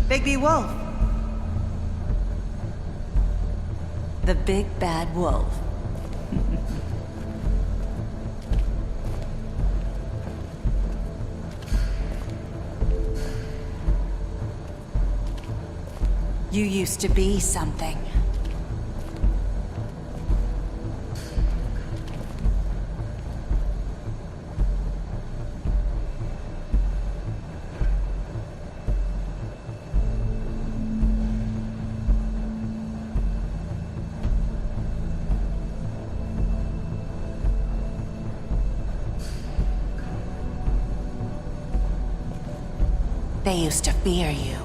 Bigby Wolf. The big bad wolf. You used to be something. They used to fear you.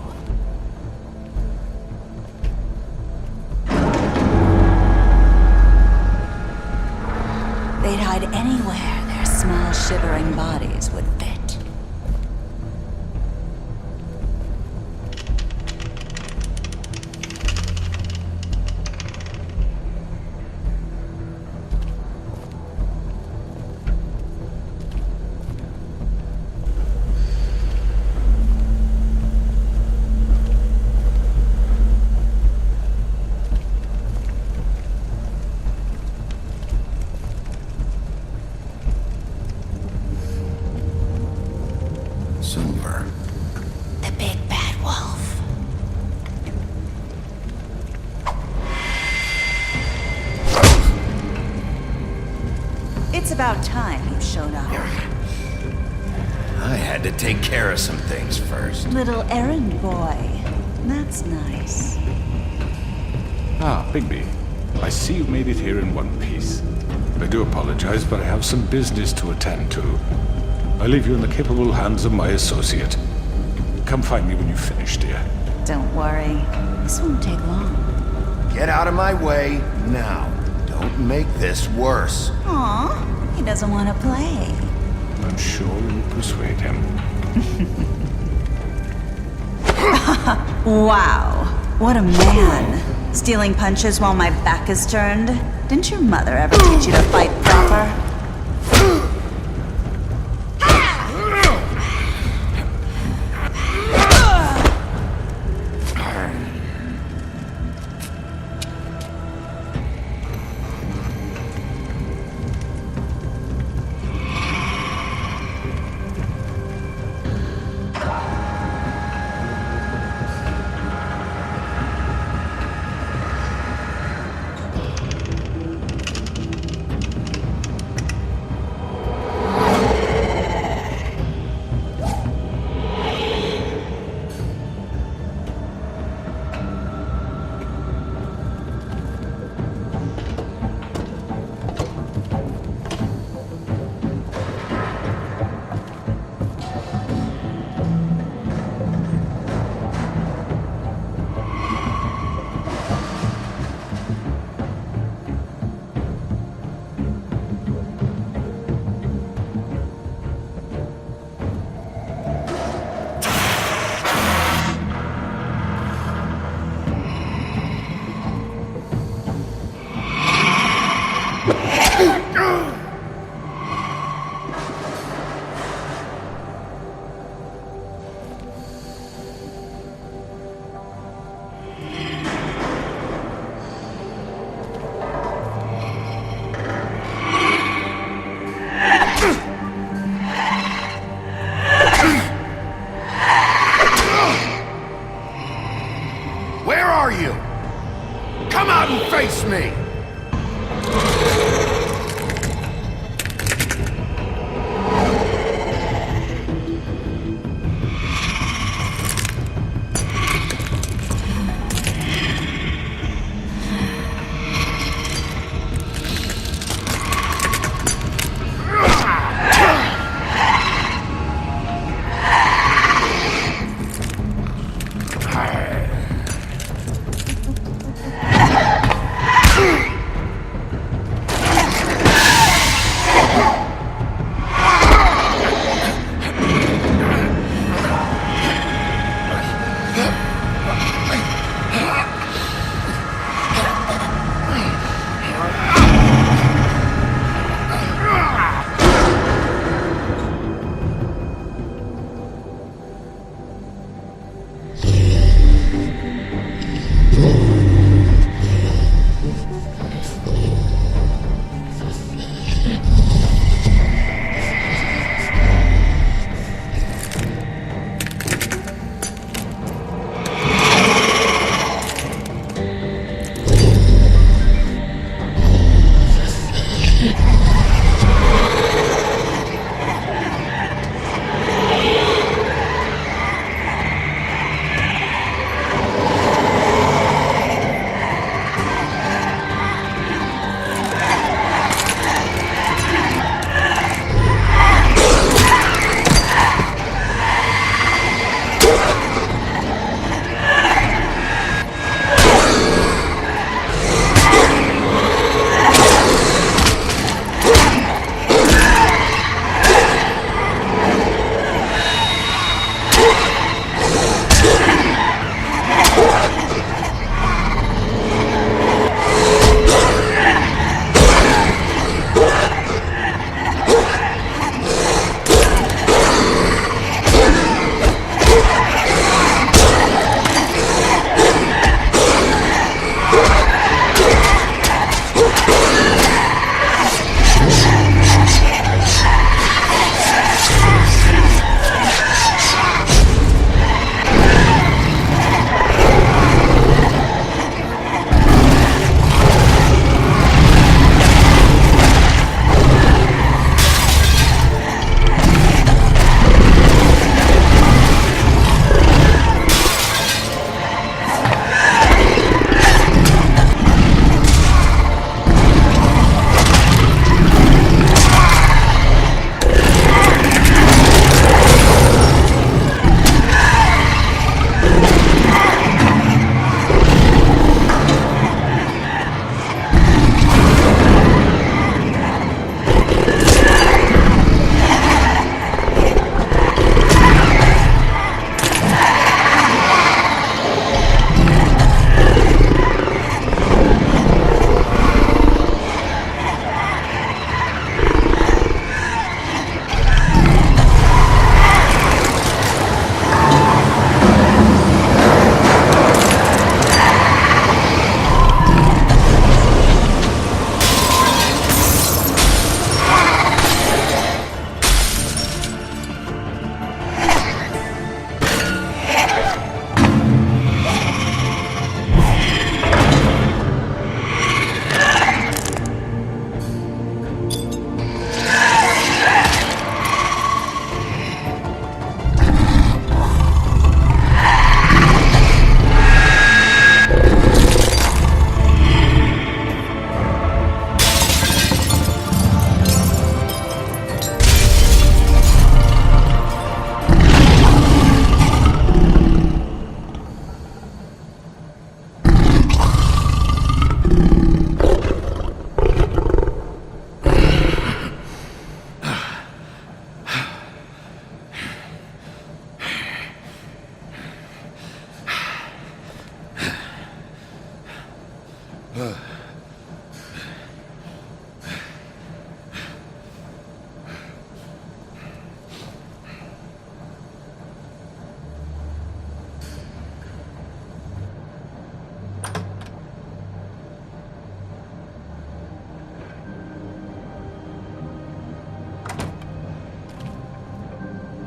They'd hide anywhere their small, shivering bodies would fit. Somewhere. The big bad wolf. It's about time you showed up. I had to take care of some things first. Little errand boy. That's nice. Ah, Bigby. I see you made it here in one piece. I do apologize, but I have some business to attend to. I leave you in the capable hands of my associate. Come find me when you've finished, dear. Don't worry. This won't take long. Get out of my way now. Don't make this worse. Aw, he doesn't want to play. I'm sure you'll persuade him. Wow, what a man. Stealing punches while my back is turned? Didn't your mother ever teach you to fight proper?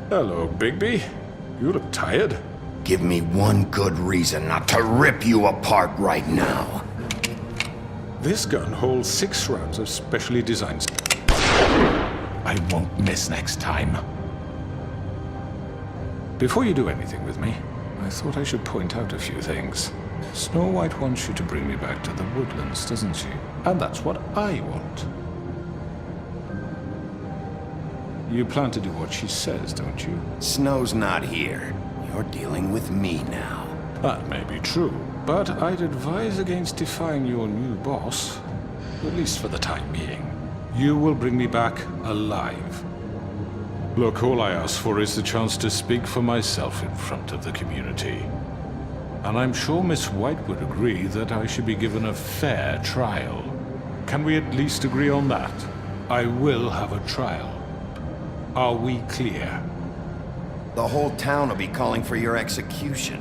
Hello, Bigby. You look tired. Give me one good reason not to rip you apart right now. This gun holds 6 rounds of specially designed... I won't miss next time. Before you do anything with me, I thought I should point out a few things. Snow White wants you to bring me back to the woodlands, doesn't she? And that's what I want. You plan to do what she says, don't you? Snow's not here. You're dealing with me now. That may be true, but I'd advise against defying your new boss, at least for the time being. You will bring me back alive. Look, all I ask for is the chance to speak for myself in front of the community. And I'm sure Miss White would agree that I should be given a fair trial. Can we at least agree on that? I will have a trial. Are we clear? The whole town will be calling for your execution.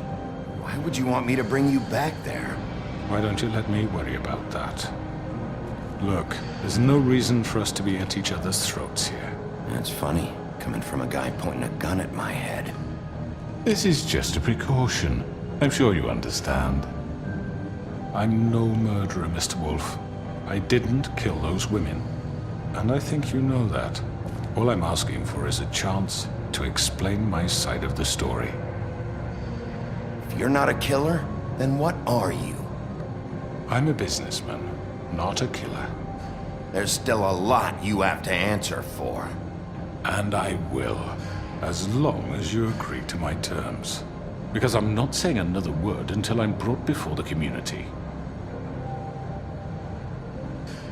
Why would you want me to bring you back there? Why don't you let me worry about that? Look, there's no reason for us to be at each other's throats here. That's funny, coming from a guy pointing a gun at my head. This is just a precaution. I'm sure you understand. I'm no murderer, Mr. Wolf. I didn't kill those women. And I think you know that. All I'm asking for is a chance to explain my side of the story. If you're not a killer, then what are you? I'm a businessman, not a killer. There's still a lot you have to answer for. And I will, as long as you agree to my terms. Because I'm not saying another word until I'm brought before the community.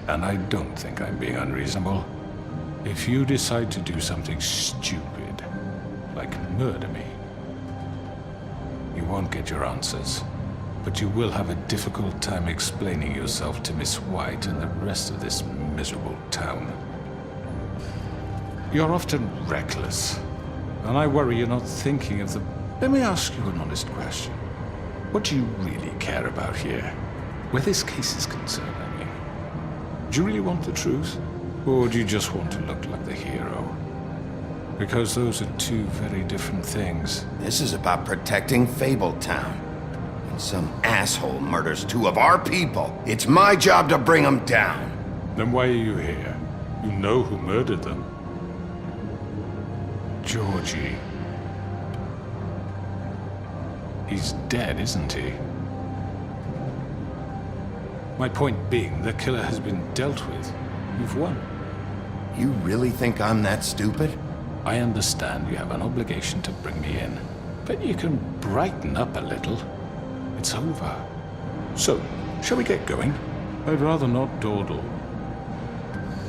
And I don't think I'm being unreasonable. If you decide to do something stupid, like murder me, you won't get your answers. But you will have a difficult time explaining yourself to Miss White and the rest of this miserable town. You're often reckless, and I worry you're not thinking of the... Let me ask you an honest question. What do you really care about here? Where this case is concerned, I mean. Do you really want the truth? Or do you just want to look like the hero? Because those are two very different things. This is about protecting Fabletown. And some asshole murders 2 of our people. It's my job to bring them down. Then why are you here? You know who murdered them. Georgie. He's dead, isn't he? My point being, the killer has been dealt with. You've won. You really think I'm that stupid? I understand you have an obligation to bring me in, but you can brighten up a little. It's over. So, shall we get going? I'd rather not dawdle.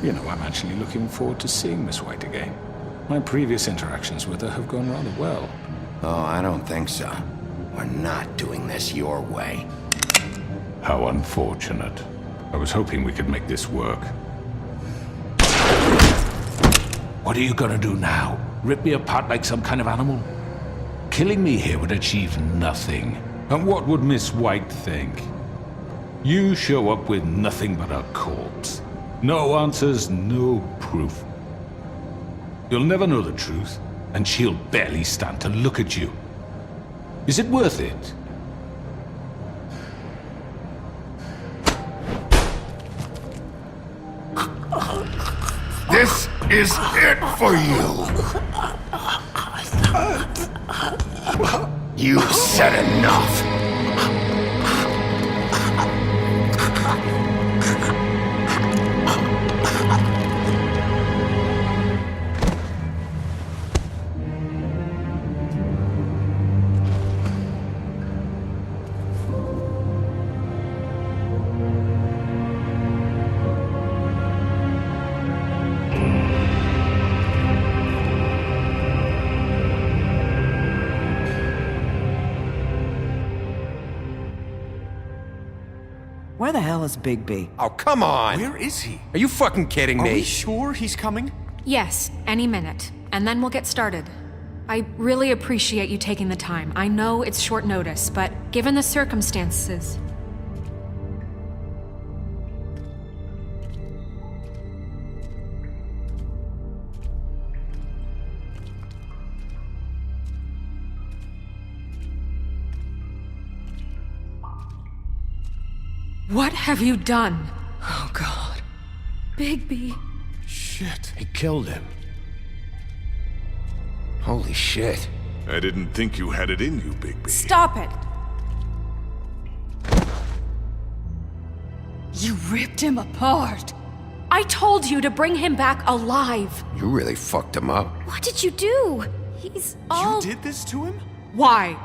You know, I'm actually looking forward to seeing Miss White again. My previous interactions with her have gone rather well. Oh, I don't think so. We're not doing this your way. How unfortunate. I was hoping we could make this work. What are you gonna do now? Rip me apart like some kind of animal? Killing me here would achieve nothing. And what would Miss White think? You show up with nothing but a corpse. No answers, no proof. You'll never know the truth, and she'll barely stand to look at you. Is it worth it? This is it for you! You've said enough! Where the hell is Bigby? Oh, come on! Where is he? Are you fucking kidding Are me? we sure he's coming? Yes, any minute. And then we'll get started. I really appreciate you taking the time. I know it's short notice, but given the circumstances... What have you done? Oh, God. Bigby. Shit. He killed him. Holy shit. I didn't think you had it in you, Bigby. Stop it! You ripped him apart. I told you to bring him back alive. You really fucked him up. What did you do? He's all... You did this to him? Why?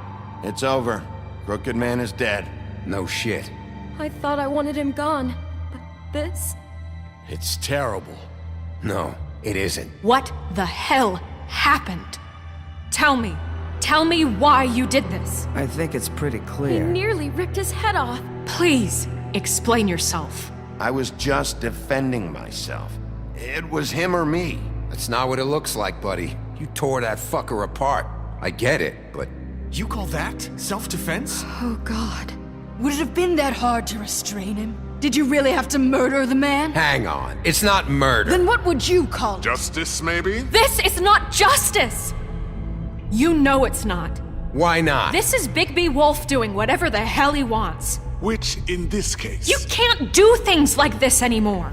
It's over. Crooked Man is dead. No shit. I thought I wanted him gone, but this? It's terrible. No, it isn't. What the hell happened? Tell me. Tell me why you did this. I think it's pretty He clear. nearly ripped his head off. Please, explain yourself. I was just defending myself. It was him or me. That's not what it looks like, buddy. You tore that fucker apart. I get it, but... You call that self-defense? Oh, God. Would it have been that hard to restrain him? Did you really have to murder the man? Hang on. It's not murder. Then what would you call it? Justice, maybe? This is not justice! You know it's not. Why not? This is Bigby Wolf doing whatever the hell he wants. Which, in this case... You can't do things like this anymore.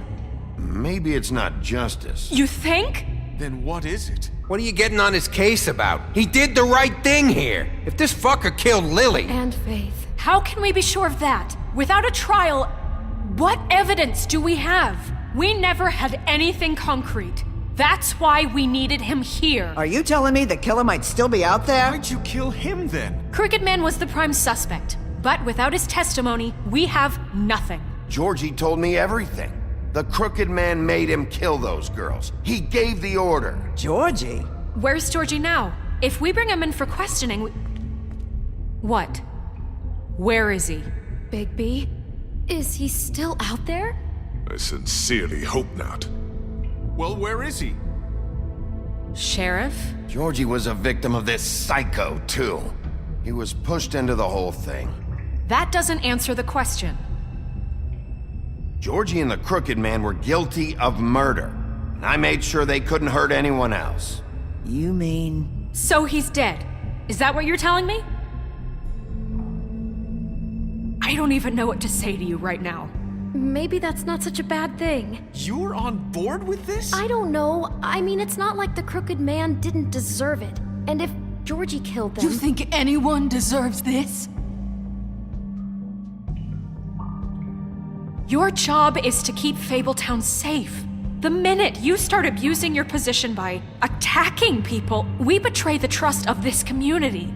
Maybe it's not justice. You think? Then what is it? What are you getting on his case about? He did the right thing here. If this fucker killed Lily... And Faith. How can we be sure of that? Without a trial, what evidence do we have? We never had anything concrete. That's why we needed him here. Are you telling me the killer might still be out there? Why'd you kill him then? Crooked Man was the prime suspect, but without his testimony, we have nothing. Georgie told me everything. The Crooked Man made him kill those girls. He gave the order. Georgie? Where's Georgie now? If we bring him in for questioning, What? Where is he? Bigby? Is he still out there? I sincerely hope not. Well, where is he? Sheriff? Georgie was a victim of this psycho, too. He was pushed into the whole thing. That doesn't answer the question. Georgie and the Crooked Man were guilty of murder. And I made sure they couldn't hurt anyone else. You mean... So he's dead. Is that what you're telling me? I don't even know what to say to you right now. Maybe that's not such a bad thing. You're on board with this? I don't know. I mean, it's not like the Crooked Man didn't deserve it. And if Georgie killed them... You think anyone deserves this? Your job is to keep Fabletown safe. The minute you start abusing your position by attacking people, we betray the trust of this community.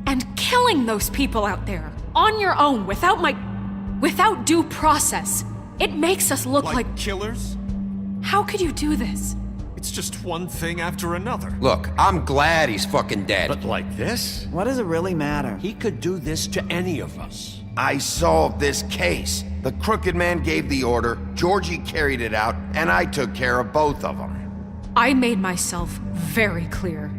And killing those people out there, on your own, without due process, it makes us look like... killers? How could you do this? It's just one thing after another. Look, I'm glad he's fucking dead. But like this? What does it really matter? He could do this to any of us. I solved this case. The Crooked Man gave the order, Georgie carried it out, and I took care of both of them. I made myself very clear.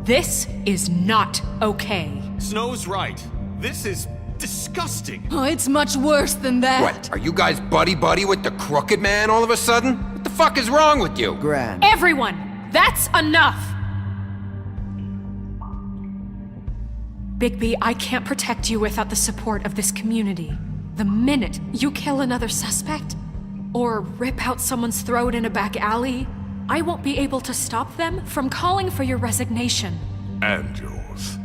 This is not okay. Snow's right. This is disgusting. Oh, it's much worse than that. What, are you guys buddy-buddy with the Crooked Man all of a sudden? What the fuck is wrong with you? Gran. Everyone, that's enough! Bigby, I can't protect you without the support of this community. The minute you kill another suspect, or rip out someone's throat in a back alley, I won't be able to stop them from calling for your resignation. And yours.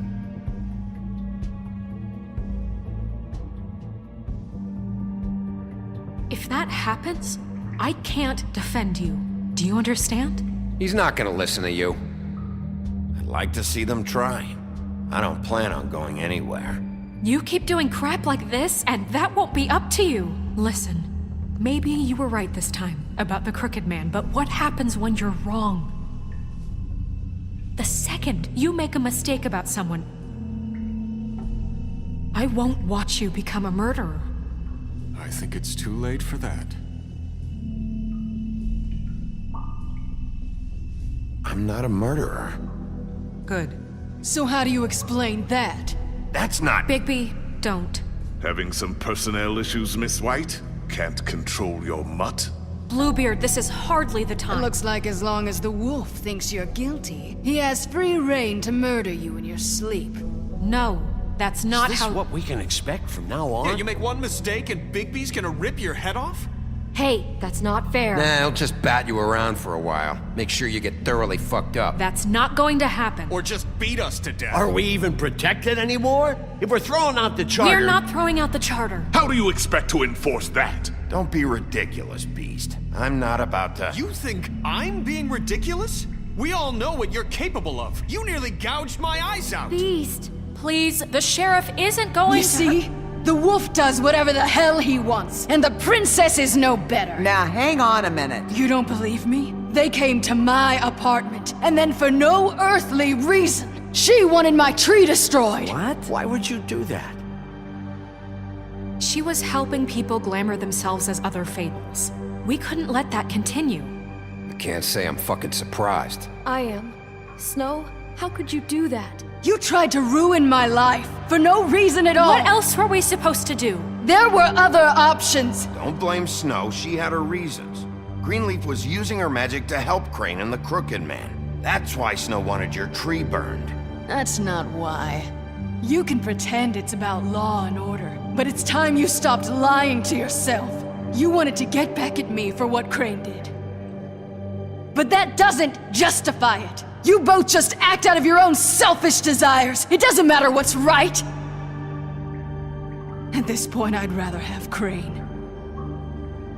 If that happens, I can't defend you. Do you understand? He's not gonna listen to you. I'd like to see them try. I don't plan on going anywhere. You keep doing crap like this, and that won't be up to you. Listen, maybe you were right this time about the Crooked Man, but what happens when you're wrong? The second you make a mistake about someone, I won't watch you become a murderer. I think it's too late for that. I'm not a murderer. Good. So how do you explain that? That's not... Bigby, don't. Having some personnel issues, Miss White? Can't control your mutt? Bluebeard, this is hardly the It time. looks like as long as the wolf thinks you're guilty, he has free reign to murder you in your sleep. No, That's not Is this how... what we can expect from now on? Yeah, you make one mistake and Bigby's gonna rip your head off? Hey, that's not fair. Nah, he'll just bat you around for a while. Make sure you get thoroughly fucked up. That's not going to happen. Or just beat us to death? Are we even protected anymore? If we're throwing out the charter... We're not throwing out the charter. How do you expect to enforce that? Don't be ridiculous, Beast. I'm not about to... You think I'm being ridiculous? We all know what you're capable of. You nearly gouged my eyes out. Beast. Please, the sheriff isn't going You to... see? The wolf does whatever the hell he wants, and the princess is no better. Now, hang on a minute. You don't believe me? They came to my apartment, and then for no earthly reason, she wanted my tree destroyed. What? Why would you do that? She was helping people glamour themselves as other fables. We couldn't let that continue. I can't say I'm fucking surprised. I am. Snow, how could you do that? You tried to ruin my life for no reason at all. What else were we supposed to do? There were other options. Don't blame Snow, she had her reasons. Greenleaf was using her magic to help Crane and the Crooked Man. That's why Snow wanted your tree burned. That's not why. You can pretend it's about law and order, but it's time you stopped lying to yourself. You wanted to get back at me for what Crane did. But that doesn't justify it. You both just act out of your own selfish desires. It doesn't matter what's right. At this point, I'd rather have Crane.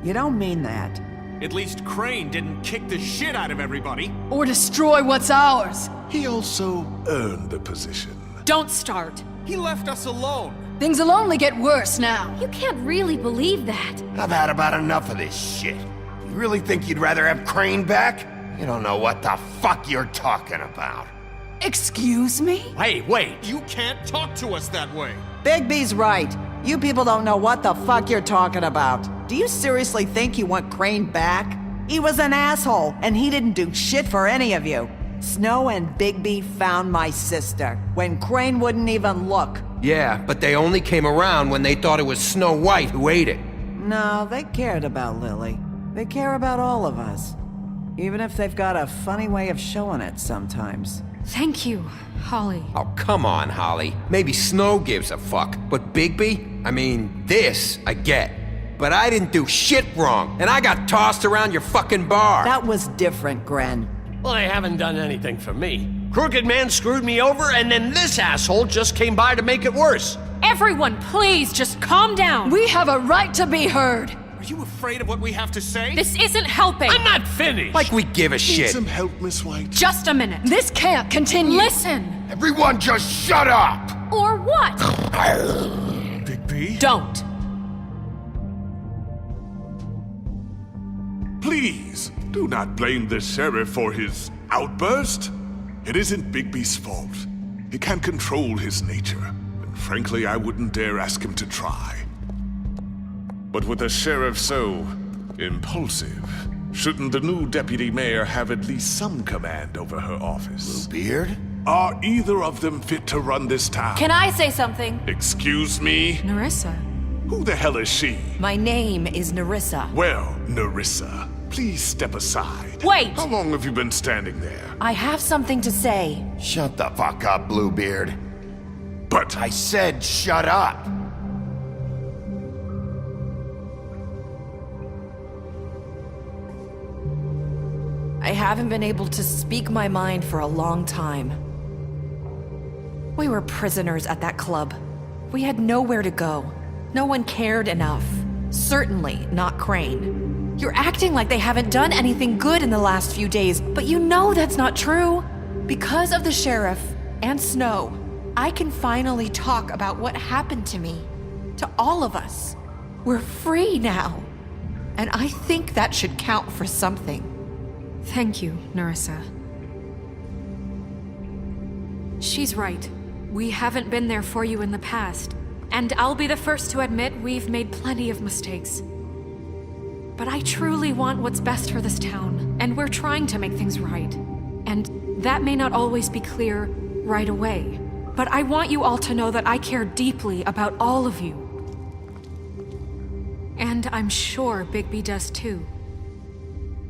You don't mean that. At least Crane didn't kick the shit out of everybody. Or destroy what's ours. He also earned the position. Don't start. He left us alone. Things will only get worse now. You can't really believe that. I've had about enough of this shit. You really think you'd rather have Crane back? You don't know what the fuck you're talking about. Excuse me? Hey, wait. You can't talk to us that way. Bigby's right. You people don't know what the fuck you're talking about. Do you seriously think you want Crane back? He was an asshole, and he didn't do shit for any of you. Snow and Bigby found my sister, when Crane wouldn't even look. Yeah, but they only came around when they thought it was Snow White who ate it. No, they cared about Lily. They care about all of us. Even if they've got a funny way of showing it sometimes. Thank you, Holly. Oh, come on, Holly. Maybe Snow gives a fuck, but Bigby? I mean, this I get. But I didn't do shit wrong, and I got tossed around your fucking bar. That was different, Gren. Well, they haven't done anything for me. Crooked Man screwed me over, and then this asshole just came by to make it worse. Everyone, please, just calm down. We have a right to be heard. Are you afraid of what we have to say? This isn't helping. I'm not finished. Like we give a Need shit. some help, Miss White? Just a minute. This can't continue. Listen. Everyone just shut up! Or what? Bigby? Don't. Please, do not blame the sheriff for his outburst. It isn't Bigby's fault. He can't control his nature, and frankly, I wouldn't dare ask him to try. But with a sheriff so impulsive, shouldn't the new deputy mayor have at least some command over her office? Beard? Are either of them fit to run this town? Can I say something? Excuse me? Narissa. Who the hell is she? My name is Narissa. Well, Narissa, please step aside. Wait! How long have you been standing there? I have something to say. Shut the fuck up, Bluebeard. But I said shut up. I haven't been able to speak my mind for a long time. We were prisoners at that club. We had nowhere to go. No one cared enough. Certainly not Crane. You're acting like they haven't done anything good in the last few days, but you know that's not true. Because of the sheriff and Snow, I can finally talk about what happened to me. To all of us. We're free now. And I think that should count for something. Thank you, Narissa. She's right. We haven't been there for you in the past. And I'll be the first to admit we've made plenty of mistakes. But I truly want what's best for this town, and we're trying to make things right. And that may not always be clear right away. But I want you all to know that I care deeply about all of you. And I'm sure Bigby does too.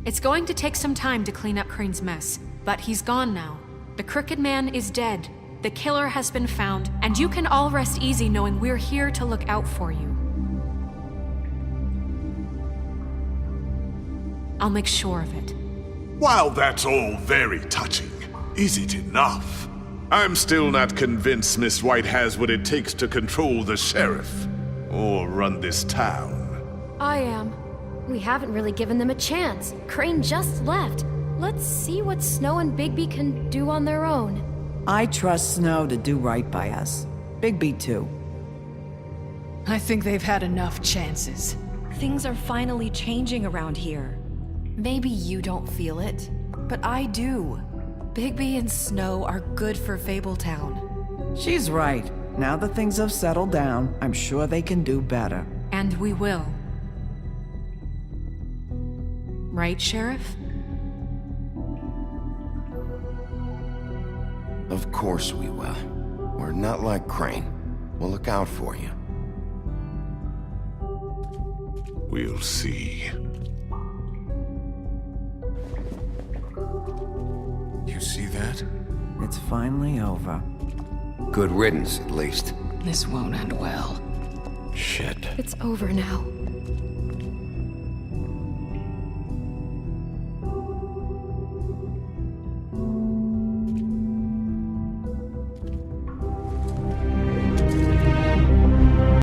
It's going to take some time to clean up Crane's mess, but he's gone now. The Crooked Man is dead, The killer has been found, and you can all rest easy knowing we're here to look out for you. I'll make sure of it. While that's all very touching, is it enough? I'm still not convinced Miss White has what it takes to control the sheriff or run this town. I am. We haven't really given them a chance. Crane just left. Let's see what Snow and Bigby can do on their own. I trust Snow to do right by us. Bigby too. I think they've had enough chances. Things are finally changing around here. Maybe you don't feel it, but I do. Bigby and Snow are good for Fabletown. She's right. Now that things have settled down, I'm sure they can do better. And we will. Right, Sheriff? Of course we will. We're not like Crane. We'll look out for you. We'll see. You see that? It's finally over. Good riddance, at least. This won't end well. Shit. It's over now.